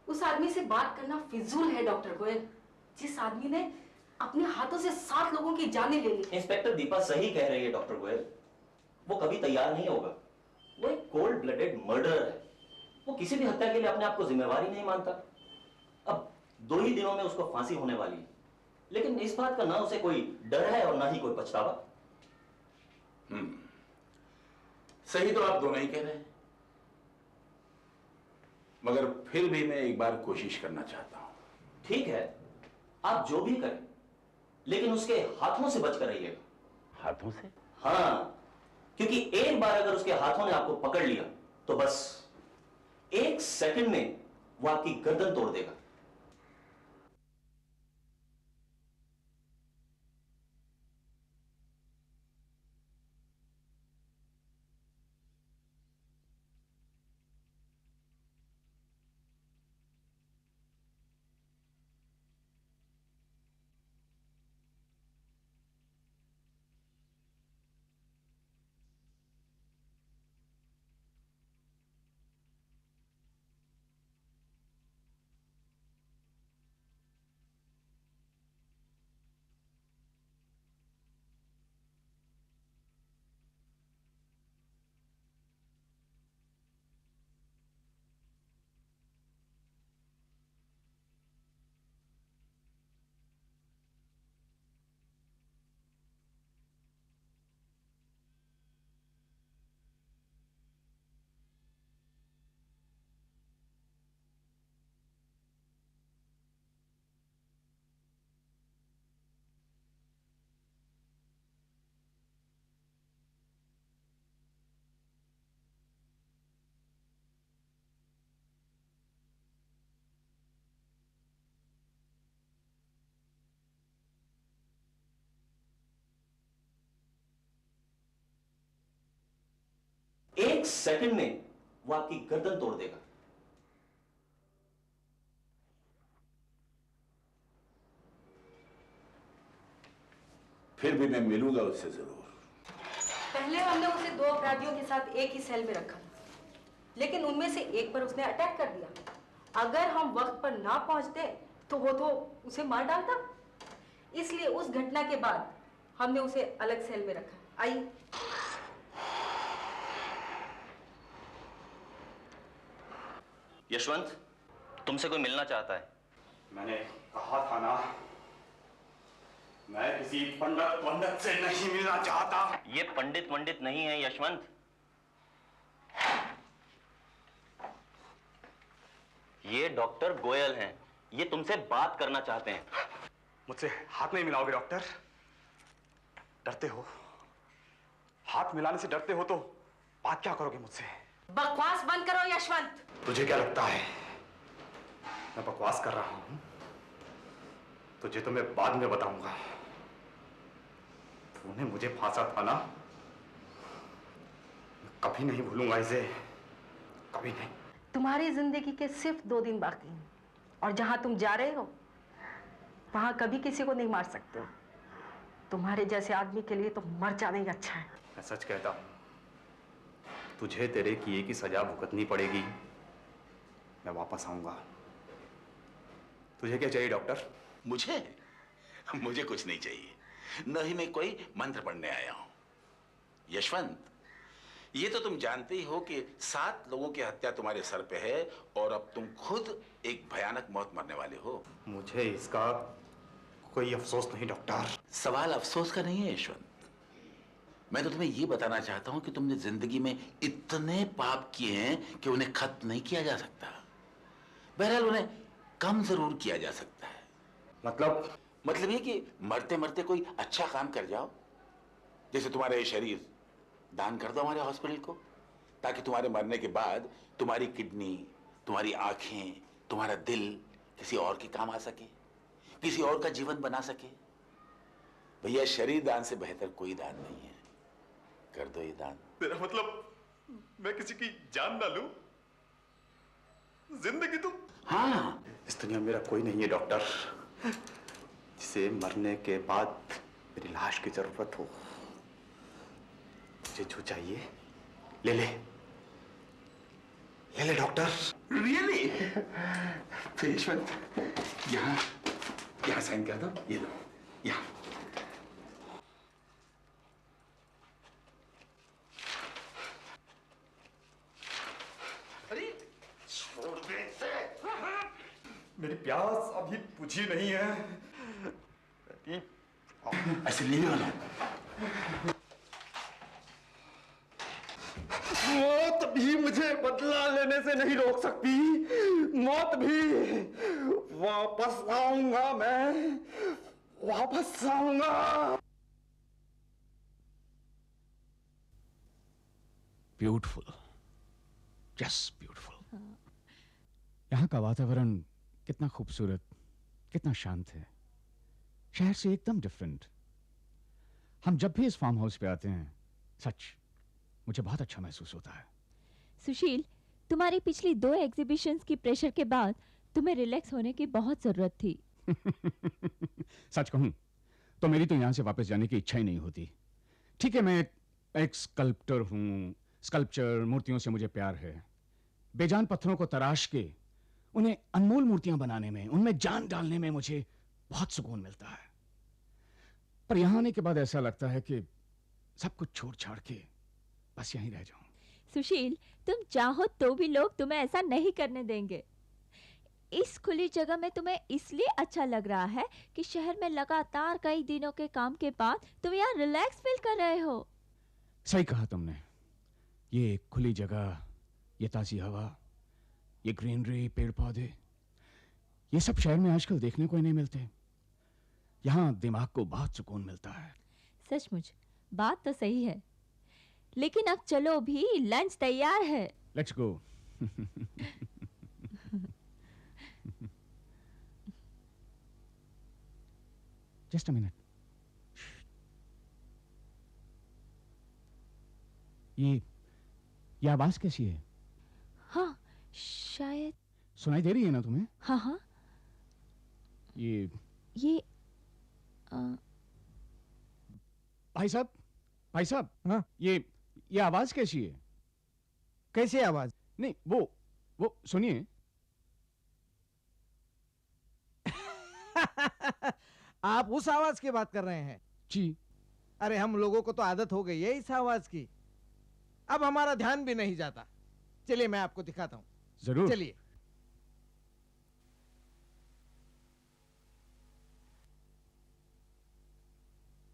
उस आदमी से बात करना फिजूल है डॉक्टर गोयल। जिस आदमी ने अपने हाथों से 7 लोगों की जानें ले ली। इंस्पेक्टर दीपा सही कह रही है डॉक्टर गोयल, वो कभी तैयार नहीं होगा। वो एक कोल्ड ब्लडेड मर्डरर है। वो किसी भी हत्या के लिए अपने आप को जिम्मेवार ही नहीं मानता। अब 2 ही दिनों में उसको फांसी होने वाली है, लेकिन इस बात का ना उसे कोई डर है और ना ही कोई पछतावा। सही तो आप दोनों ही कह रहे हैं, मगर फिर भी मैं एक बार कोशिश करना चाहता हूं। ठीक है, आप जो भी करें, लेकिन उसके हाथों से बचकर रहिएगा। हाथों से? हाँ, क्योंकि एक बार अगर उसके हाथों ने आपको पकड़ लिया तो बस 1 सेकंड में वो आपकी गर्दन तोड़ देगा। एक सेकंड में वो आपकी गर्दन तोड़ देगा। फिर भी मैं मिलूंगा उससे जरूर। पहले हमने उसे 2 अपराधियों के साथ एक ही सेल में रखा, लेकिन उनमें से एक पर उसने अटैक कर दिया। अगर हम वक्त पर ना पहुंचते तो वो तो उसे मार डालता। इसलिए उस घटना के बाद हमने उसे अलग सेल में रखा। आइए। यशवंत, तुमसे कोई मिलना चाहता है। मैंने कहा था ना, मैं किसी पंडित से नहीं मिलना चाहता। ये पंडित नहीं है यशवंत, ये डॉक्टर गोयल हैं। ये तुमसे बात करना चाहते हैं। मुझसे हाथ नहीं मिलाओगे डॉक्टर? डरते हो? हाथ मिलाने से डरते हो तो बात क्या करोगे मुझसे? बकवास बंद करो यशवंत। तुझे क्या लगता है मैं बकवास कर रहा हूं? तुझे तो मैं बाद में बताऊंगा। तूने मुझे फांसा था ना, मैं कभी नहीं भूलूंगा इसे, कभी नहीं। तुम्हारी जिंदगी के सिर्फ 2 दिन बाकी हैं, और जहां तुम जा रहे हो वहां कभी किसी को नहीं मार सकते हो। तुम्हारे जैसे आदमी के लिए तो मर जाना ही अच्छा है। मैं सच कहता हूं, तुझे तेरे किए की सजा भुगतनी पड़ेगी। मैं वापस आऊंगा। तुझे क्या चाहिए डॉक्टर? मुझे कुछ नहीं चाहिए, न ही मैं कोई मंत्र पढ़ने आया हूं। यशवंत, ये तो तुम जानते ही हो कि 7 लोगों की हत्या तुम्हारे सर पे है और अब तुम खुद एक भयानक मौत मरने वाले हो। मुझे इसका कोई अफसोस नहीं डॉक्टर। सवाल अफसोस का नहीं है यशवंत। मैं तो तुम्हें ये बताना चाहता हूं कि तुमने जिंदगी में इतने पाप किए हैं कि उन्हें खत्म नहीं किया जा सकता। बहरहाल उन्हें कम जरूर किया जा सकता है। मतलब ये कि मरते मरते कोई अच्छा काम कर जाओ। जैसे तुम्हारा ये शरीर दान कर दो हमारे हॉस्पिटल को, ताकि तुम्हारे मरने के बाद तुम्हारी किडनी, तुम्हारी आंखें, तुम्हारा दिल किसी और के काम आ सके, किसी और का जीवन बना सके। भैया, शरीर दान से बेहतर कोई दान नहीं है। कर दो ये दान। तेरा मतलब मैं किसी की जान ना लूं? जिंदगी तो? हाँ, इस दुनिया में मेरा कोई नहीं है डॉक्टर जिसे मरने के बाद मेरी लाश की जरूरत हो। तुझे जो चाहिए ले ले, ले ले डॉक्टर। रियली? फिर यशवंत यहाँ यहाँ साइन कर दो, ये लो यहाँ। अरे छोड़ दे इसे। मेरी प्यास अभी बुझी नहीं है। ऐसे ले लो ना। मौत भी मुझे बदला लेने से नहीं रोक सकती। मौत भी। वापस आऊंगा मैं, वापस आऊंगा। Beautiful, just beautiful. यहाँ का वातावरण कितना खूबसूरत, कितना शांत है। शहर से एकदम डिफरेंट। हम जब भी इस फार्म हाउस पे आते हैं, सच मुझे बहुत अच्छा महसूस होता है। सुशील, तुम्हारी पिछली 2 एग्जीबिशंस की प्रेशर के बाद तुम्हें रिलैक्स होने की बहुत जरूरत थी। सच कहूं तो मेरी तो यहां से वापस जाने की इच्छा ही नहीं होती। ठीक है, मैं एक स्कल्प्टर हूं, स्कल्पचर मूर्तियों से मुझे प्यार है। बेजान पत्थरों को तराश के उन्हें अनमोल मूर्तियां बनाने में, उनमें जान डालने में मुझे बहुत सुकून मिलता है। पर यहां आने के बाद ऐसा लगता है कि सब कुछ छोड़ छाड़ के बस यहीं रह जाऊं। सुशील, तुम चाहो तो भी लोग तुम्हें ऐसा नहीं करने देंगे। इस खुली जगह में तुम्हें इसलिए अच्छा लग रहा है कि शहर में लगातार कई दिनों के काम के बाद तुम यहाँ रिलैक्स फील कर रहे हो। सही कहा तुमने। ये खुली जगह, ये ताजी हवा, ये ग्रीनरी, पेड़ पौधे, ये सब शहर में आजकल देखने को ही नहीं मिलते। यहाँ दिमाग को बहुत सुकून मिलता है। सचमुच बात तो सही है, लेकिन अब चलो भी, लंच तैयार है। Let's go. Just a minute. ये आवाज कैसी है? हाँ, शायद। सुनाई दे रही है ना तुम्हें? हाँ हाँ। ये भाई साहब। हाँ? ये आवाज कैसी है? कैसी आवाज? नहीं, वो सुनिए। आप उस आवाज की बात कर रहे हैं? जी। अरे हम लोगों को तो आदत हो गई है इस आवाज की, अब हमारा ध्यान भी नहीं जाता। चलिए मैं आपको दिखाता हूं। जरूर। चलिए।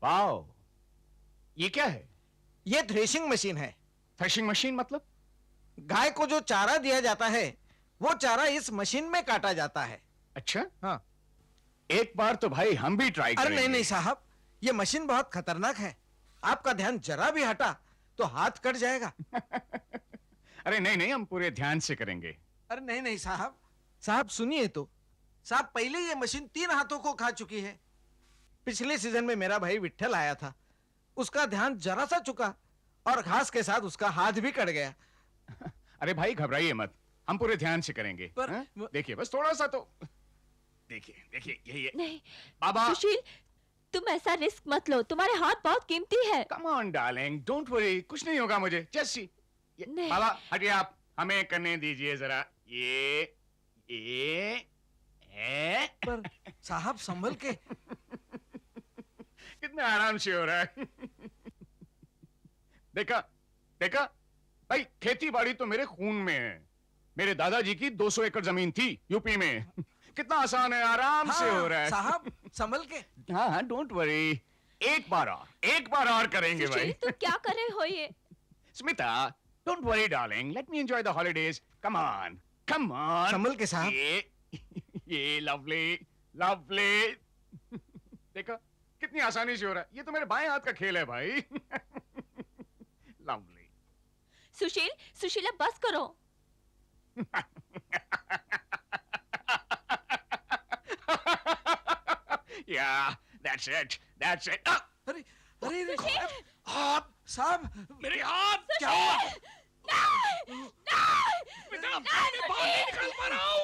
वाओ, ये क्या है? ये थ्रेशिंग मशीन है। थ्रेशिंग मशीन मतलब? गाय को जो चारा दिया जाता है वो चारा इस मशीन में काटा जाता है। अच्छा, हाँ। एक बार तो भाई हम भी ट्राई अरे करेंगे। नहीं साहब, ये मशीन बहुत खतरनाक है। आपका ध्यान जरा भी हटा तो हाथ कट जाएगा। अरे नहीं, हम पूरे ध्यान से करेंगे। अरे नहीं साहब सुनिए तो। साहब पहले ये मशीन 3 हाथों को खा चुकी है। पिछले सीजन में मेरा भाई विट्ठल आया था, उसका ध्यान जरा सा चुका और घास के साथ उसका हाथ भी कट गया। अरे भाई घबराइए मत, हम पूरे ध्यान से करेंगे। पर देखिए बस थोड़ा सा तो देखिए ये नहीं बाबा। सुशील, तुम ऐसा रिस्क मत लो, तुम्हारे हाथ बहुत कीमती है। Come on darling, don't worry, कुछ नहीं होगा मुझे। Just see. नहीं। बाबा हटिए, आप हमें करने दीजिए जरा। ये पर साहब संभल के। कितना आराम से हो रहा है। देखा भाई, खेती बाड़ी तो मेरे खून में है। मेरे दादाजी की 200 एकड़ जमीन थी यूपी में। कितना आसान है, आराम से हो रहा है। साहब संभल के। हाँ, डोंट वरी। एक बार और करेंगे सुशील, भाई। तुम क्या कर रहे हो ये? Smita, don't worry darling, let me enjoy the holidays. Come on. संभल के साहब। ये लवली। देखा कितनी आसानी से हो रहा है। ये तो मेरे बाएं हाथ का खेल है भाई। लवली। सुशील अब बस करो। Yeah, that's it. अरे आप साहब, मेरे हाथ क्या हुआ? बेटा, मैं बाहर नहीं निकल पा रहा हूँ।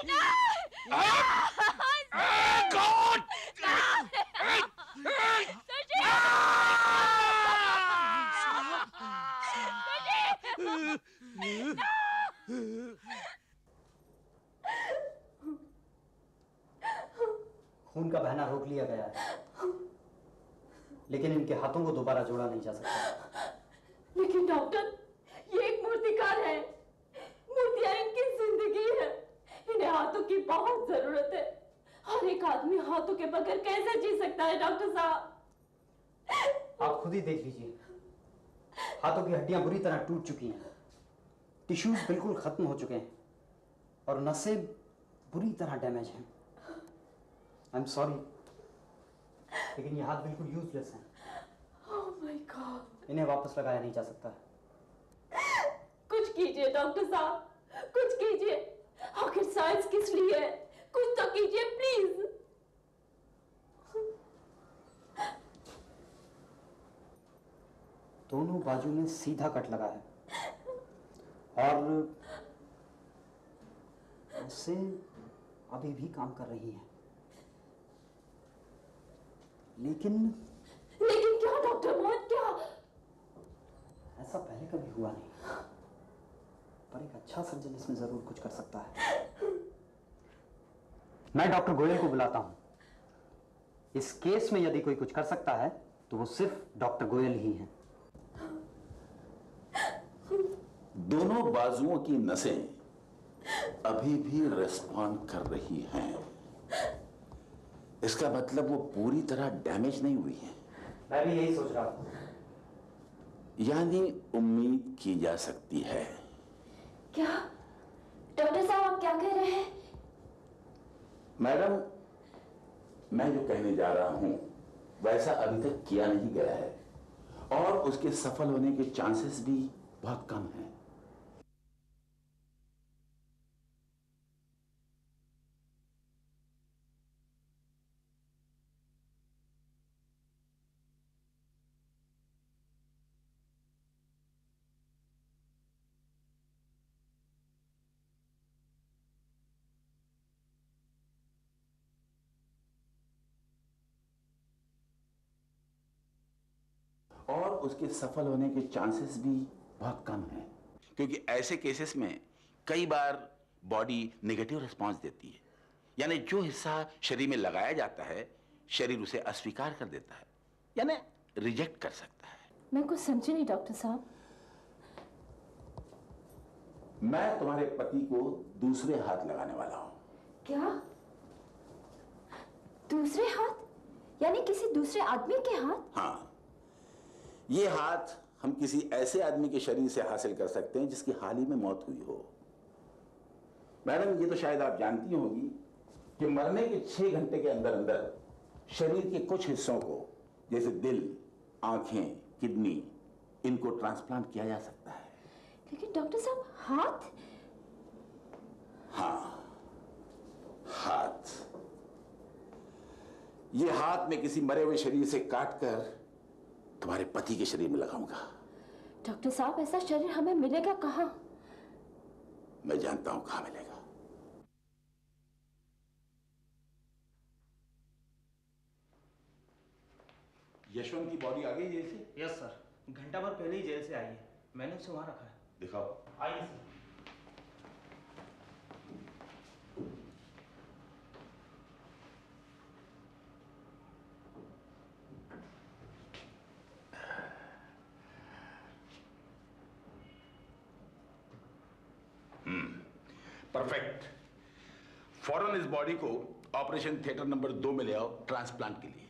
खून का बहना रोक लिया गया है, लेकिन इनके हाथों को दोबारा जोड़ा नहीं जा सकता। लेकिन डॉक्टर, ये एक मूर्तिकार है, मूर्तियां इनकी जिंदगी है, इन्हें हाथों की बहुत जरूरत है। हर एक आदमी हाथों के बगैर कैसे जी सकता है डॉक्टर साहब? आप खुद ही देख लीजिए, हाथों की हड्डियां बुरी तरह टूट चुकी हैं, टिश्यूज बिल्कुल खत्म हो चुके हैं और नसें बुरी तरह डैमेज हैं। आई एम सॉरी, लेकिन ये हाथ बिल्कुल यूजलेस हैं। ओह माय गॉड, इन्हें वापस लगाया नहीं जा सकता। कुछ कीजिए डॉक्टर साहब, कुछ कीजिए। आखिर साइंस किस लिए है? कुछ तो कीजिए प्लीज। दोनों बाजू में सीधा कट लगा है और नसें अभी भी काम कर रही हैं, लेकिन क्या डॉक्टर मोहन, क्या? ऐसा पहले कभी हुआ नहीं, पर एक अच्छा सर्जन इसमें जरूर कुछ कर सकता है। मैं डॉक्टर गोयल को बुलाता हूं। इस केस में यदि कोई कुछ कर सकता है तो वो सिर्फ डॉक्टर गोयल ही हैं। दोनों बाजुओं की नसें अभी भी रेस्पॉन्ड कर रही हैं। इसका मतलब वो पूरी तरह डैमेज नहीं हुई है। मैं भी यही सोच रहा था। यानी उम्मीद की जा सकती है। क्या डॉक्टर साहब आप क्या कह रहे हैं? मैडम, मैं जो कहने जा रहा हूं वैसा अभी तक किया नहीं गया है और उसके सफल होने के चांसेस भी बहुत कम हैं। और उसके सफल होने के चांसेस भी बहुत कम हैं, क्योंकि ऐसे केसेस में कई बार बॉडी नेगेटिव रिस्पांस देती है। यानी जो हिस्सा शरीर में लगाया जाता है शरीर उसे अस्वीकार कर देता है, यानी रिजेक्ट कर सकता है। मैं कुछ समझी नहीं डॉक्टर साहब। मैं तुम्हारे पति को दूसरे हाथ लगाने वाला हूं। क्या? दूसरे हाथ? यानी किसी दूसरे आदमी के हाथ? हाँ, ये हाथ हम किसी ऐसे आदमी के शरीर से हासिल कर सकते हैं जिसकी हाल ही में मौत हुई हो। मैडम, ये तो शायद आप जानती होंगी कि मरने के 6 घंटे के अंदर अंदर शरीर के कुछ हिस्सों को, जैसे दिल, आंखें, किडनी, इनको ट्रांसप्लांट किया जा सकता है। लेकिन डॉक्टर साहब हाथ? हाँ, हाथ। ये हाथ मैं किसी मरे हुए शरीर से काटकर तुम्हारे पति के शरीर में लगाऊंगा। डॉक्टर साहब ऐसा शरीर हमें मिलेगा कहाँ? मैं जानता हूं कहां मिलेगा। यशवंत की बॉडी आ गई जेल से? यस सर, घंटा भर पहले ही जेल से आई है। मैंने उसे वहां रखा है। दिखाओ। आइए सर। परफेक्ट। फौरन इस बॉडी को ऑपरेशन थिएटर नंबर 2 में ले आओ ट्रांसप्लांट के लिए।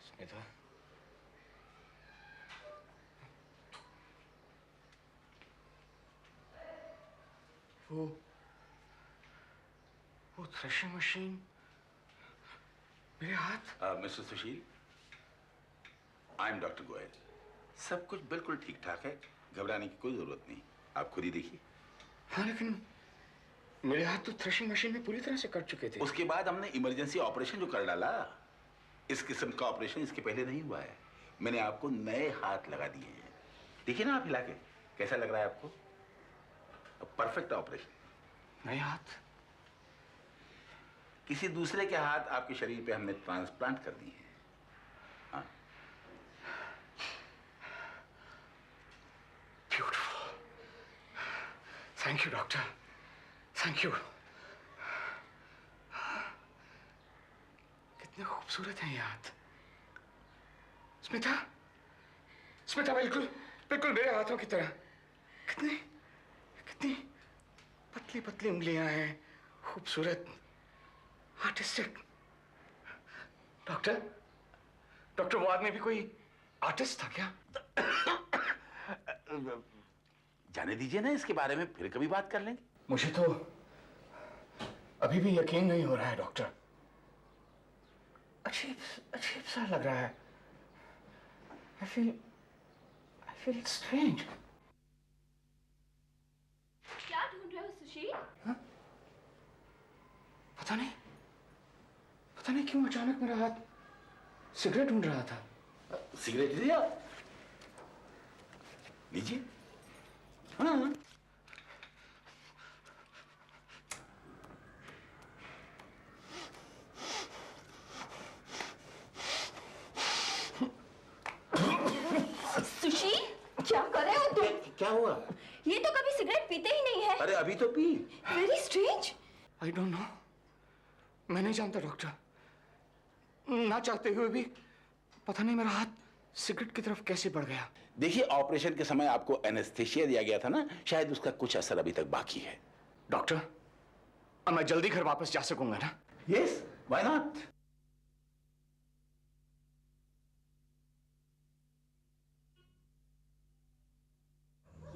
स्मिता, वो थ्रेशिंग मशीन मेरे हाथ। Mister Sushil, I am doctor Goyal. सब कुछ बिल्कुल ठीक ठाक है, घबराने की कोई जरूरत नहीं। आप खुद ही देखिए। हाँ, लेकिन मेरे हाथ तो थ्रेशिंग मशीन में पूरी तरह से कट चुके थे। उसके बाद हमने इमरजेंसी ऑपरेशन जो कर डाला, इस किस्म का ऑपरेशन इसके पहले नहीं हुआ है। मैंने आपको नए हाथ लगा दिए हैं। देखिए ना आप हिला के, कैसा लग रहा है आपको? Perfect operation. नए हाथ? किसी दूसरे के हाथ आपके शरीर पे हमने ट्रांसप्लांट कर दिए हैं। हाँ? Beautiful. Thank you doctor, thank you. कितने खूबसूरत हैं ये हाथ। स्मिता, स्मिता बिल्कुल बिल्कुल मेरे हाथों की तरह। कितनी कितनी पतली पतली उंगलियां हैं, खूबसूरत, आर्टिस्टिक। डॉक्टर, डॉक्टर वो आदमी भी कोई आर्टिस्ट था क्या? जाने दीजिए ना, इसके बारे में फिर कभी बात कर लेंगे। मुझे तो अभी भी यकीन नहीं हो रहा है डॉक्टर। अजीब अजीब सा लग रहा है। I feel strange. क्या ढूंढ रहे हो सुशील? पता नहीं क्यों अचानक मेरा हाथ सिगरेट ढूंढ रहा था। सिगरेट लिया, लीजिए। हाँ। सुशील, क्या कर रहे हो तुम? क्या हुआ? ये तो कभी सिगरेट पीते ही नहीं है। अरे अभी तो P. Very strange. I don't no, मैं नहीं जानता डॉक्टर। ना चाहते हुए भी पता नहीं मेरा हाथ सिगरेट की तरफ कैसे बढ़ गया। देखिए, ऑपरेशन के समय आपको एनेस्थेशिया दिया गया था ना, शायद उसका कुछ असर अभी तक बाकी है। डॉक्टर, अब मैं जल्दी घर वापस जा सकूंगा ना? Yes, why not?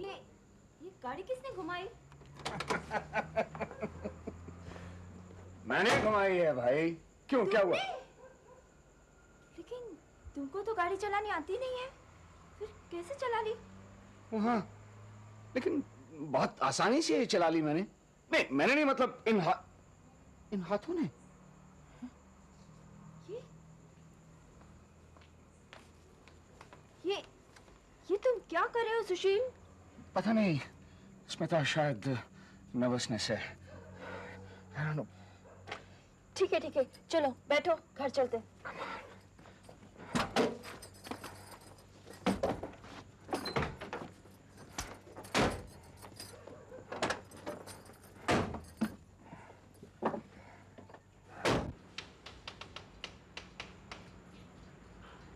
ये गाड़ी किसने घुमाई? मैंने घुमाई है भाई। क्यों, क्या हुआ? लेकिन तुमको तो गाड़ी चलानी आती नहीं है, फिर कैसे चला ली? हाँ, लेकिन बहुत आसानी से चला ली मैंने। नहीं, मैंने नहीं, मतलब इन हाथों ने। ये तुम क्या कर रहे हो सुशील? पता नहीं स्मिता, शायद नर्वसनेस है। I don't know. ठीक है, चलो बैठो, घर चलते हैं।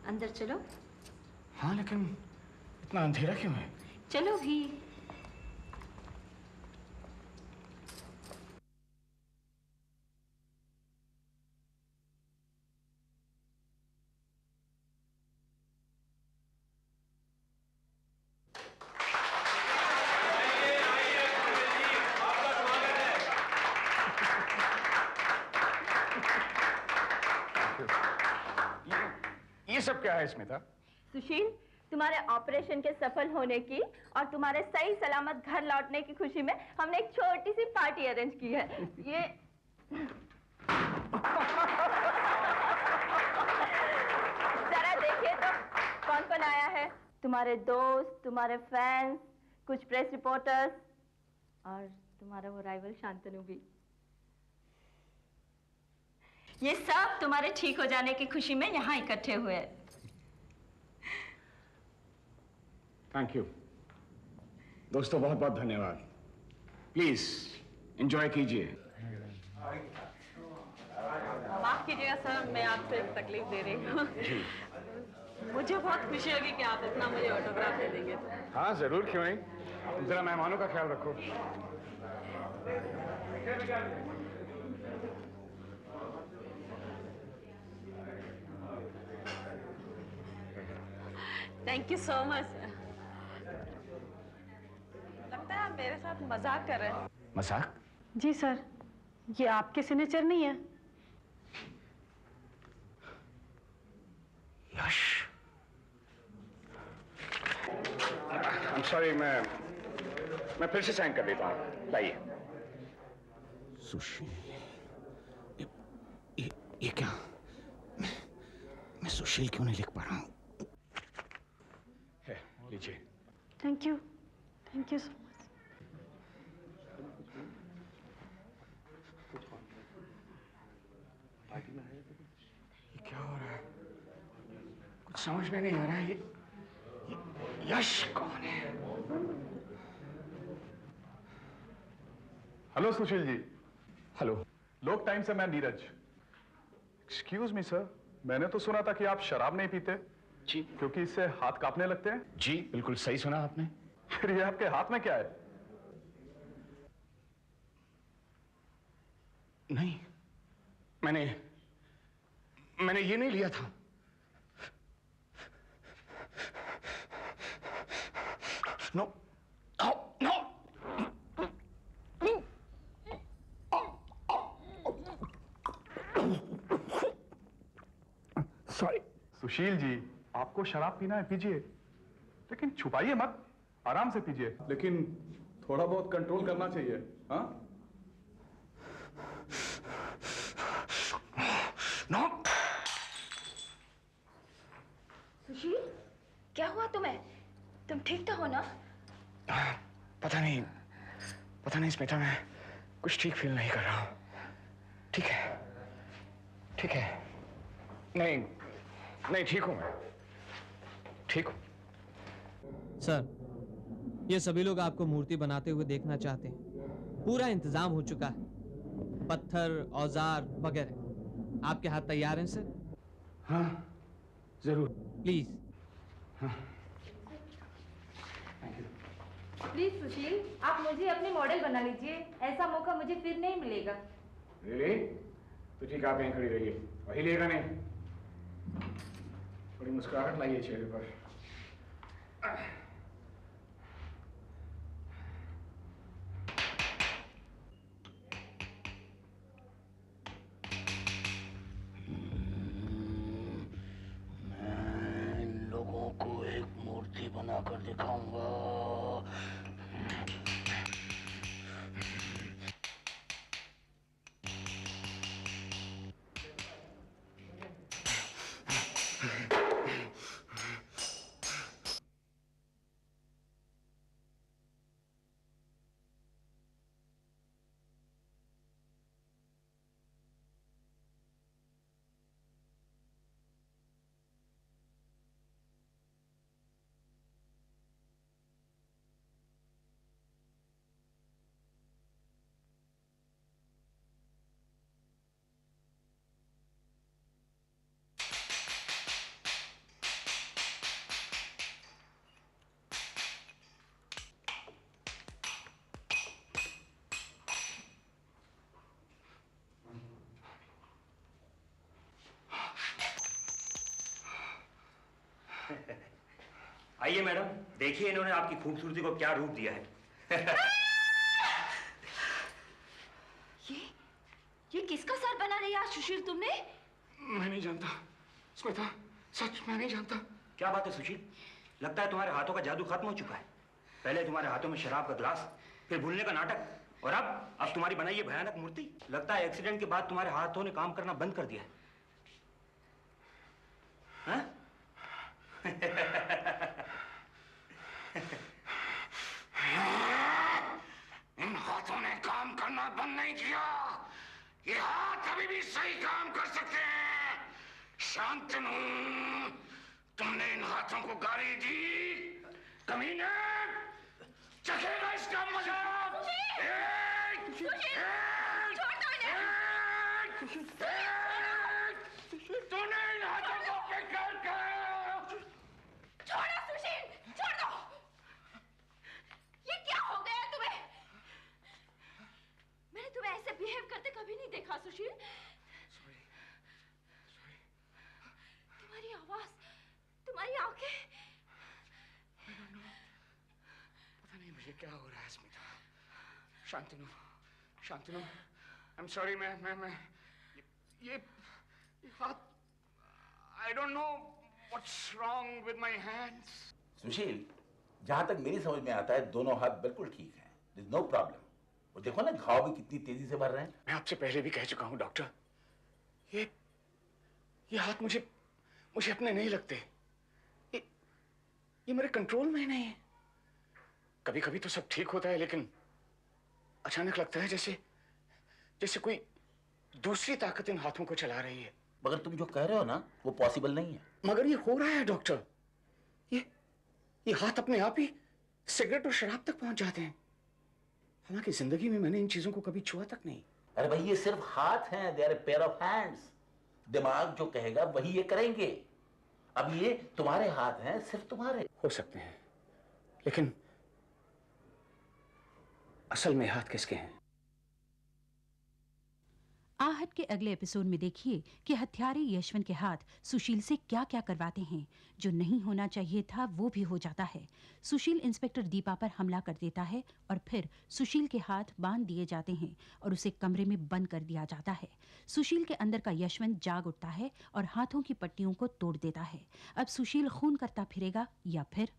अंदर चलो। हाँ, लेकिन इतना अंधेरा क्यों है? चलो भी। ये सब क्या है स्मिता? सुशील, तुम्हारे ऑपरेशन के सफल होने की और तुम्हारे सही सलामत घर लौटने की खुशी में हमने एक छोटी सी पार्टी अरेंज की है। ये जरा देखिए तो कौन कौन आया है। तुम्हारे दोस्त, तुम्हारे फैंस, कुछ प्रेस रिपोर्टर्स और तुम्हारा वो राइवल शांतनु भी। ये सब तुम्हारे ठीक हो जाने की खुशी में यहाँ इकट्ठे हुए हैं। थैंक यू दोस्तों, बहुत बहुत धन्यवाद। प्लीज एंजॉय कीजिए। माफ कीजिएगा सर, मैं आपसे एक तकलीफ दे रही हूँ। मुझे बहुत खुशी होगी कि आप इतना मुझे ऑटोग्राफ दे देंगे तो। हाँ जरूर, क्यों नहीं। जरा मेहमानों का ख्याल रखो। Thank you so much. लगता है आप मेरे साथ मजाक कर रहे हैं। मजाक? जी सर, ये आपके सिग्नेचर नहीं है। यश, I'm sorry, मैं फिर से साइन कर देता हूँ। लाइए। सुशील, ये क्या? मैं सुशील क्यों नहीं लिख पा रहा हूँ? लीजिए। Thank you so much. ये क्या हो रहा है? कुछ समझ में नहीं आ रहा है। ये यश कौन है? हेलो सुशील जी। हेलो। लोक टाइम से मैं नीरज। एक्सक्यूज मी सर, मैंने तो सुना था कि आप शराब नहीं पीते जी। क्योंकि इससे हाथ कांपने लगते हैं। जी बिल्कुल सही सुना आपने। फिर ये आपके हाथ में क्या है? नहीं, मैंने ये नहीं लिया था। No no no. Sorry. Sushil ji, आपको शराब पीना है पीजिए, लेकिन छुपाइए मत, आराम से पीजिए, लेकिन थोड़ा बहुत कंट्रोल करना चाहिए। हाँ? नो। सुशील, क्या हुआ तुम्हें? तुम ठीक तो हो ना? पता नहीं स्मिता, मैं कुछ ठीक फील नहीं कर रहा हूं। ठीक है। नहीं ठीक हूं मैं, ठीक हूं। सर, ये सभी लोग आपको मूर्ति बनाते हुए देखना चाहते हैं। पूरा इंतजाम हो चुका है, पत्थर, औजार वगैरह। आपके हाथ तैयार हैं सर? हाँ जरूर। प्लीज। प्लीज सुशील, आप मुझे अपने मॉडल बना लीजिए। ऐसा मौका मुझे फिर नहीं मिलेगा। रियली? तो ठीक, आप यहीं खड़ी रहिए, वही लेगा नहीं। बड़ी मुस्कुराहट लाइए चेहरे पर। मैं इन लोगों को एक मूर्ति बनाकर दिखाऊंगा। आइए मैडम, देखिए इन्होंने आपकी खूबसूरती को क्या रूप दिया है। ये किसका सर बना रही है सुशील तुमने? मैं नहीं जानता स्मिता, सच मैं नहीं जानता। क्या बात है सुशील, लगता है तुम्हारे हाथों का जादू खत्म हो चुका है। पहले तुम्हारे हाथों में शराब का गिलास, फिर भूलने का नाटक, और अब तुम्हारी बनाई ये भयानक मूर्ति। लगता है एक्सीडेंट के बाद तुम्हारे हाथों ने काम करना बंद कर दिया है। हाँ? इन हाथों ने काम करना बंद नहीं किया। ये हाथ अभी भी सही काम कर सकते हैं। शांतनु, तुमने इन हाथों को गाली दी, कमीने, चखेगा इसका मजा। तूने इन हाथों को बेकार कर। छोड़ो सुशील, छोड़ दो। ये क्या हो गया तुम्हें? मैंने तुम्हें ऐसे बिहेव करते कभी नहीं देखा सुशील। तुम्हारी आवाज, तुम्हारी आंखें। पता नहीं मुझे क्या हो रहा है Smita. Shantanu, I am sorry. मैं ये हाथ, I don't know what's wrong with my hands. Sushil, जहां तक मेरी समझ में आता है दोनों हाथ बिल्कुल ठीक हैं, there's no problem। और देखो ना घाव भी कितनी तेजी से भर रहे हैं। मैं आपसे पहले भी कह चुका हूं डॉक्टर, ये हाथ मुझे अपने नहीं लगते। ये मेरे कंट्रोल में ही नहीं है। कभी कभी तो सब ठीक होता है, लेकिन अचानक लगता है जैसे कोई दूसरी ताकत इन हाथों को चला रही है। मगर तुम जो कह रहे हो ना वो पॉसिबल नहीं है। मगर ये हो रहा है डॉक्टर। ये हाथ अपने आप ही सिगरेट और शराब तक पहुंच जाते हैं। हालांकि जिंदगी में मैंने इन चीजों को कभी छुआ तक नहीं। अरे भाई ये सिर्फ हाथ हैं, they are a pair of hands. दिमाग जो कहेगा वही ये करेंगे। अब ये तुम्हारे हाथ हैं, सिर्फ तुम्हारे हो सकते हैं, लेकिन असल में हाथ किसके हैं? आहट के अगले एपिसोड में देखिए कि हत्यारे यशवंत के हाथ सुशील से क्या क्या करवाते हैं। जो नहीं होना चाहिए था वो भी हो जाता है। सुशील इंस्पेक्टर दीपा पर हमला कर देता है और फिर सुशील के हाथ बांध दिए जाते हैं और उसे कमरे में बंद कर दिया जाता है। सुशील के अंदर का यशवंत जाग उठता है और हाथों की पट्टियों को तोड़ देता है। अब सुशील खून करता फिरेगा या फिर